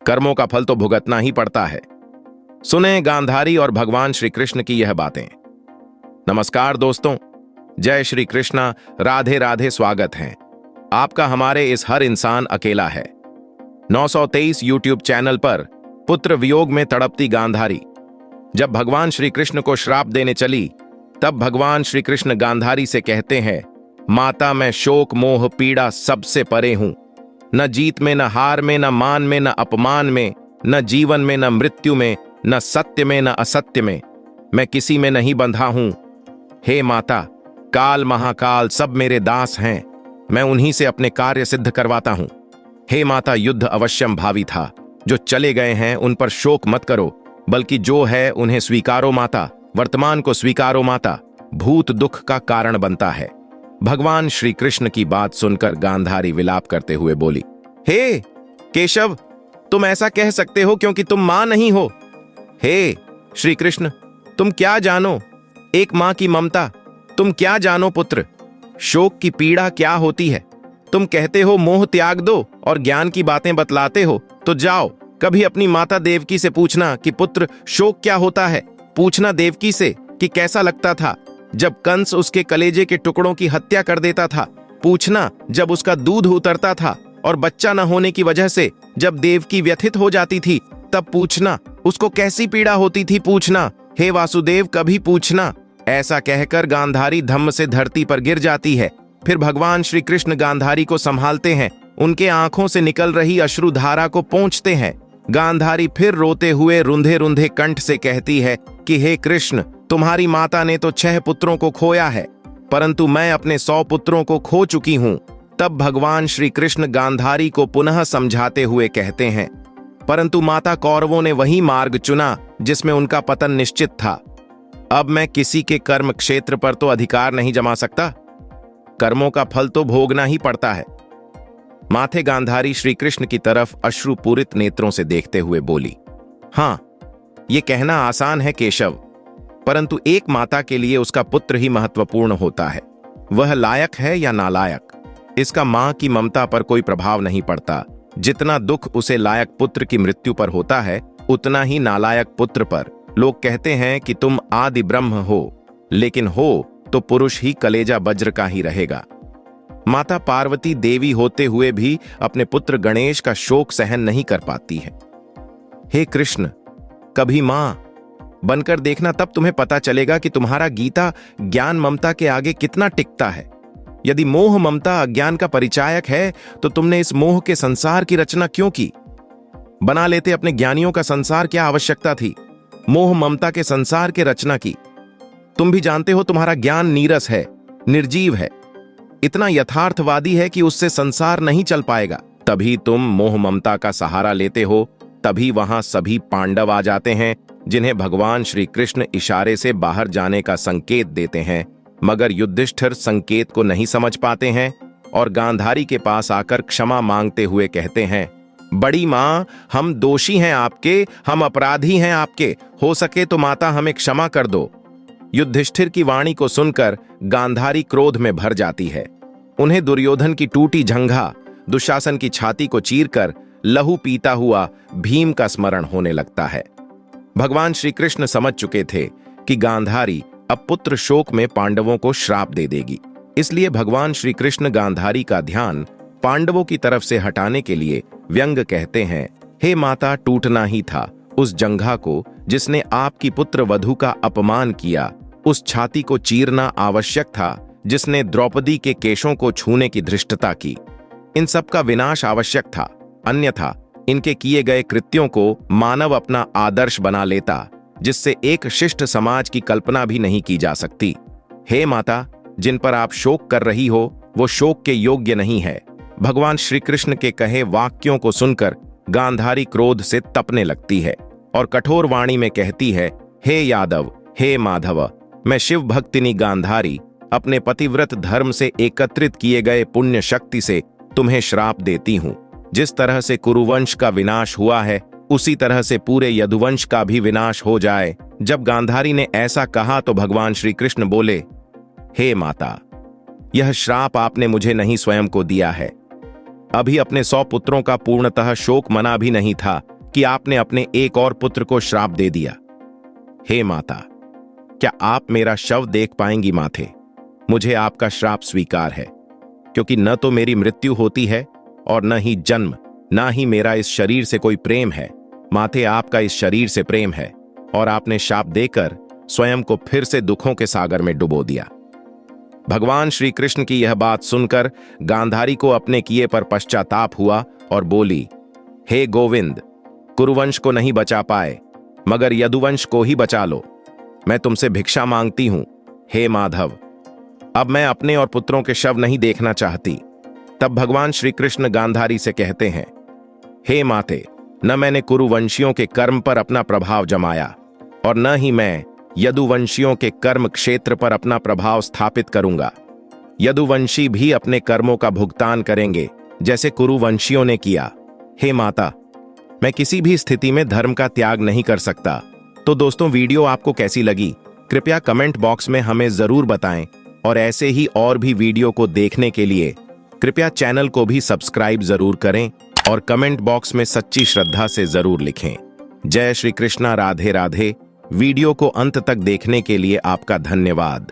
कर्मों का फल तो भुगतना ही पड़ता है। सुने गांधारी और भगवान श्री कृष्ण की यह बातें। नमस्कार दोस्तों, जय श्री कृष्णा, राधे राधे। स्वागत है आपका हमारे इस हर इंसान अकेला है 923 यूट्यूब चैनल पर। पुत्र वियोग में तड़पती गांधारी। जब भगवान श्री कृष्ण को श्राप देने चली, तब भगवान श्री कृष्ण गांधारी से कहते हैं, माता मैं शोक मोह पीड़ा सबसे परे हूं। न जीत में, न हार में, न मान में, न अपमान में, न जीवन में, न मृत्यु में, न सत्य में, न असत्य में, मैं किसी में नहीं बंधा हूं। हे माता, काल महाकाल सब मेरे दास हैं, मैं उन्हीं से अपने कार्य सिद्ध करवाता हूं। हे माता, युद्ध अवश्यम भावी था, जो चले गए हैं उन पर शोक मत करो, बल्कि जो है उन्हें स्वीकारो माता, वर्तमान को स्वीकारो माता, भूत दुख का कारण बनता है। भगवान श्री कृष्ण की बात सुनकर गांधारी विलाप करते हुए बोली, हे केशव, तुम ऐसा कह सकते हो क्योंकि तुम मां नहीं हो। हे श्री कृष्ण, तुम क्या जानो एक मां की ममता, तुम क्या जानो पुत्र, शोक की पीड़ा क्या होती है। तुम कहते हो मोह त्याग दो और ज्ञान की बातें बतलाते हो, तो जाओ कभी अपनी माता देवकी से पूछना कि पुत्र शोक क्या होता है। पूछना देवकी से कि कैसा लगता था जब कंस उसके कलेजे के टुकड़ों की हत्या कर देता था। पूछना जब उसका दूध उतरता था और बच्चा न होने की वजह से जब देवकी व्यथित हो जाती थी, तब पूछना उसको कैसी पीड़ा होती थी। पूछना हे वासुदेव, कभी पूछना। ऐसा कहकर गांधारी धम्म से धरती पर गिर जाती है। फिर भगवान श्री कृष्ण गांधारी को संभालते हैं, उनके आंखों से निकल रही अश्रुधारा को पोंछते हैं। गांधारी फिर रोते हुए रुंधे रुंधे कंठ से कहती है कि हे कृष्ण, तुम्हारी माता ने तो 6 पुत्रों को खोया है, परंतु मैं अपने 100 पुत्रों को खो चुकी हूं। तब भगवान श्री कृष्ण गांधारी को पुनः समझाते हुए कहते हैं, परंतु माता, कौरवों ने वही मार्ग चुना जिसमें उनका पतन निश्चित था। अब मैं किसी के कर्म क्षेत्र पर तो अधिकार नहीं जमा सकता, कर्मों का फल तो भोगना ही पड़ता है। माथे गांधारी श्री कृष्ण की तरफ अश्रुपूरित नेत्रों से देखते हुए बोली, हां, यह कहना आसान है केशव, परंतु एक माता के लिए उसका पुत्र ही महत्वपूर्ण होता है। वह लायक है या नालायक, इसका मां की ममता पर कोई प्रभाव नहीं पड़ता। जितना दुख उसे लायक पुत्र की मृत्यु पर होता है, उतना ही नालायक पुत्र पर। लोग कहते हैं कि तुम आदि ब्रह्म हो, लेकिन हो तो पुरुष ही कलेजा वज्र का ही रहेगा। माता पार्वती देवी होते हुए भी अपने पुत्र गणेश का शोक सहन नहीं कर पाती है। हे कृष्ण, कभी मां बनकर देखना, तब तुम्हें पता चलेगा कि तुम्हारा गीता ज्ञान ममता के आगे कितना टिकता है। यदि मोह ममता अज्ञान का परिचायक है, तो तुमने इस मोह के संसार की रचना क्यों की। बना लेते अपने ज्ञानियों का संसार, क्या आवश्यकता थी मोह ममता के संसार के रचना की। तुम भी जानते हो तुम्हारा ज्ञान नीरस है, निर्जीव है, इतना यथार्थवादी है कि उससे संसार नहीं चल पाएगा। तभी तुम मोह ममता का सहारा लेते हो, तभी वहां सभी पांडव आ जाते हैं, जिन्हें भगवान श्री कृष्ण इशारे से बाहर जाने का संकेत देते हैं। मगर युधिष्ठिर संकेत को नहीं समझ पाते हैं और गांधारी के पास आकर क्षमा मांगते हुए कहते हैं, बड़ी मां, हम दोषी हैं आपके, हम अपराधी हैं आपके, हो सके तो माता हमें क्षमा कर दो। युधिष्ठिर की वाणी को सुनकर गांधारी क्रोध में भर जाती है। उन्हें दुर्योधन की टूटी झंघा, दुशासन की छाती को चीरकर लहू पीता हुआ भीम का स्मरण होने लगता है। भगवान श्री कृष्ण समझ चुके थे कि गांधारी अब पुत्र शोक में पांडवों को श्राप दे देगी, इसलिए भगवान श्री कृष्ण गांधारी का ध्यान पांडवों की तरफ से हटाने के लिए व्यंग कहते हैं, हे माता, टूटना ही था उस जंघा को जिसने आपकी पुत्र वधु का अपमान किया, उस छाती को चीरना आवश्यक था जिसने द्रौपदी के केशों को छूने की धृष्टता की। इन सब का विनाश आवश्यक था, अन्यथा इनके किए गए कृत्यों को मानव अपना आदर्श बना लेता, जिससे एक शिष्ट समाज की कल्पना भी नहीं की जा सकती। हे माता, जिन पर आप शोक कर रही हो वो शोक के योग्य नहीं है। भगवान श्री कृष्ण के कहे वाक्यों को सुनकर गांधारी क्रोध से तपने लगती है और कठोर वाणी में कहती है, हे यादव, हे माधव, मैं शिव भक्तिनी गांधारी अपने पतिव्रत धर्म से एकत्रित किए गए पुण्य शक्ति से तुम्हें श्राप देती हूं। जिस तरह से कुरुवंश का विनाश हुआ है, उसी तरह से पूरे यदुवंश का भी विनाश हो जाए। जब गांधारी ने ऐसा कहा तो भगवान श्री कृष्ण बोले, हे माता, यह श्राप आपने मुझे नहीं स्वयं को दिया है। अभी अपने 100 पुत्रों का पूर्णतः शोक मना भी नहीं था कि आपने अपने एक और पुत्र को श्राप दे दिया। हे माता, क्या आप मेरा शव देख पाएंगी माथे? मुझे आपका श्राप स्वीकार है, क्योंकि न तो मेरी मृत्यु होती है और न ही जन्म, न ही मेरा इस शरीर से कोई प्रेम है। माथे, आपका इस शरीर से प्रेम है और आपने शाप देकर स्वयं को फिर से दुखों के सागर में डुबो दिया। भगवान श्री कृष्ण की यह बात सुनकर गांधारी को अपने किए पर पश्चाताप हुआ और बोली, हे गोविंद, कुरुवंश को नहीं बचा पाए, मगर यदुवंश को ही बचा लो। मैं तुमसे भिक्षा मांगती हूं, हे माधव। अब मैं अपने और पुत्रों के शव नहीं देखना चाहती। तब भगवान श्री कृष्ण गांधारी से कहते हैं, हे माते, न मैंने कुरुवंशियों के कर्म पर अपना प्रभाव जमाया और न ही मैं यदुवंशियों के कर्म क्षेत्र पर अपना प्रभाव स्थापित करूंगा। यदुवंशी भी अपने कर्मों का भुगतान करेंगे जैसे कुरुवंशियों ने किया। हे माता, मैं किसी भी स्थिति में धर्म का त्याग नहीं कर सकता। तो दोस्तों, वीडियो आपको कैसी लगी कृपया कमेंट बॉक्स में हमें जरूर बताएं और ऐसे ही और भी वीडियो को देखने के लिए कृपया चैनल को भी सब्सक्राइब जरूर करें और कमेंट बॉक्स में सच्ची श्रद्धा से जरूर लिखें। जय श्री कृष्णा, राधे राधे। वीडियो को अंत तक देखने के लिए आपका धन्यवाद।